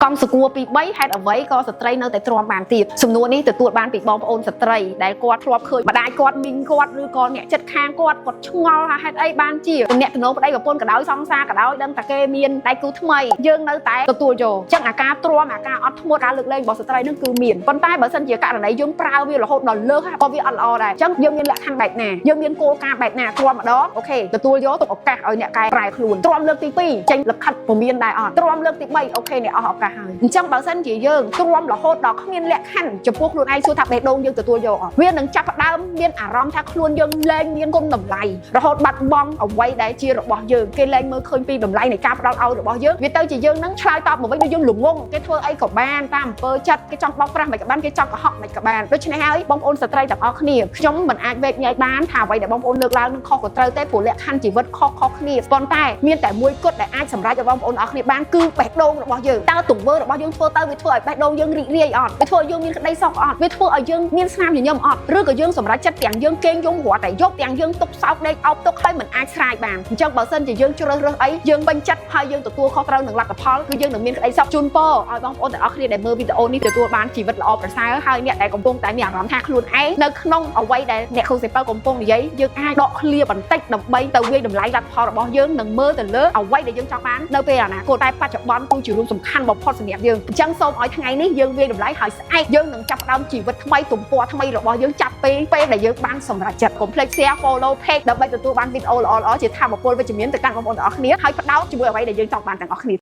សំសគួរពី3ហេតុអ្វីក៏ស្ត្រីនៅតែទ្រាំបានទៀតសំណួរនេះទទួលបានពីបងប្អូនស្ត្រីដែលគាត់ធ្លាប់ឃើញម្ដាយគាត់មីងគាត់ឬក៏អ្នកចិត្តខាងគាត់ឆ្ងល់ថាហេតុអីបានជាអ្នកទំនោរប្តីប្រពន្ធក៏ដោយសង្សារក៏ដោយដឹងតែគេមានដៃគូថ្មីយើងនៅតែទទួលយកអញ្ចឹងអាការទ្រាំអាការអត់ធ្មត់ការលើកលែងរបស់ស្ត្រីនឹងគឺមានប៉ុន្តែបើសិនជាករណីយើងប្រើវារហូតដល់លើសក៏វាអត់ល្អដែរអញ្ចឹងយើងមានលក្ខខណ្ឌបែបណាយើងមានគោលការណ៍បែបណាទ្រាំម្ដងអូខេទទួលយកទុកឱកាសឲ្យអ្នកកែប្រែខ្លួនទ្រាំលើកទី2ចេញលក្ខិតពមៀនដែរអត់ទ្រាំលើកទី3អូខេអ្នកអស់ឱកាសហើយអញ្ចឹងបើសិនជាយើងទ្រាំរហូតដល់គ្មានលក្ខខណ្ឌចំពោះខ្លួនឯងសួរថាបេះដូងយើងទទួលយកអត់វានឹងចាប់ផ្ដើមមានអារម្មណ៍ថាខ្លួនយើងលែងមានគុណតម្លៃរហូតបាត់បង់អ្វីដែលជារបស់យើងគេលែងមើលឃើញពីតម្លៃនៃការផ្ដល់ឲ្យរបស់យើងវាទៅជាយើងនឹងឆ្លើយតបមកវិញដូចយើងល្ងងគេធ្វើអីក៏បានតាមអំពើចិត្តគេចង់បោកប្រាស់មិនក៏បានគេចង់កុហកមិនក៏បានដូច្នេះហើយបងប្អូនស្ត្រីទាំងអស់គ្នាខ្ញុំមិនអាចវេកញែកបានថាអ្វីដែលបងប្អូនលើកឡើងនឹងខុសក៏ត្រូវទេព្រោះលក្ខខណ្ឌជីវិតខុសគ្នាប៉ុន្តែមានតែមួយគត់ដែលអាចសម្រេចឲ្យបងប្អូនអស់គ្នាបានគឺបេះដូងរបស់យើងតើទង្វើរបស់យើងធ្វើទៅវាធ្វើឲ្យបេះដូងយើងរីករាយអត់វាធ្វើឲ្យយើងមានក្តីសុខអត់វាធ្វើឲ្យយើងមានស្នាមញញឹមអត់ឬក៏យើងសម្រេចចិត្តទាំងយើងគេងយំរត់តែយកទាំងយើងទុកសោកដេកអោបទុកហើយមិនអាចស្រាយបានអញ្ចឹងបើសិនជាយើងជ្រើសរើសអីយើងពេញចិត្តហើយយើងទទួលខុសត្រូវនឹងលទ្ធផលគឺយើងនឹងមានក្តីសុខជូនពរឲ្យបងប្អូនទាំងអស់គ្នាដែលមើលវីដេអូនេះទទួលបានជីវិតល្អប្រសើរហើយអ្នកដែលកំពុងតែមានអារម្មណ៍ថាខ្លួនឯងនៅក្នុងអ្វីដែលអ្នកគ្រូសេប៉ៅកំពុងនិយាយយើងអាចដកឃ្លាបន្តិចដើម្បីទៅវាយតម្លៃលទ្ធផលរបស់យើងនិងមើលទៅលើអ្វីដែលយើងចង់បាននៅពេលអនាគតតែបច្ចុប្បន្នគឺជារួមសំខាន់បំផុតសម្រាប់យើងអញ្ចឹងសូមឲ្យថ្ងៃនេះយើងវាយតម្លៃហើយស្អែកយើងនឹងចាប់ផ្ដើមជីវិតថ្មីទំព័រថ្មីរបស់យើងចាប់ពីពេលដែលយើងបានសម្រេចចិត្ត Complex Share Follow Page ដើម្បីទទួលបានវីដេអូល្អៗជាថាមពលវិជ្ជមានទៅកាន់បងប្អូនទាំងអស់គ្នាហើយផ្ដោតជាមួយអ្វីដែលយើងចង់បានទាំងអស់គ្នា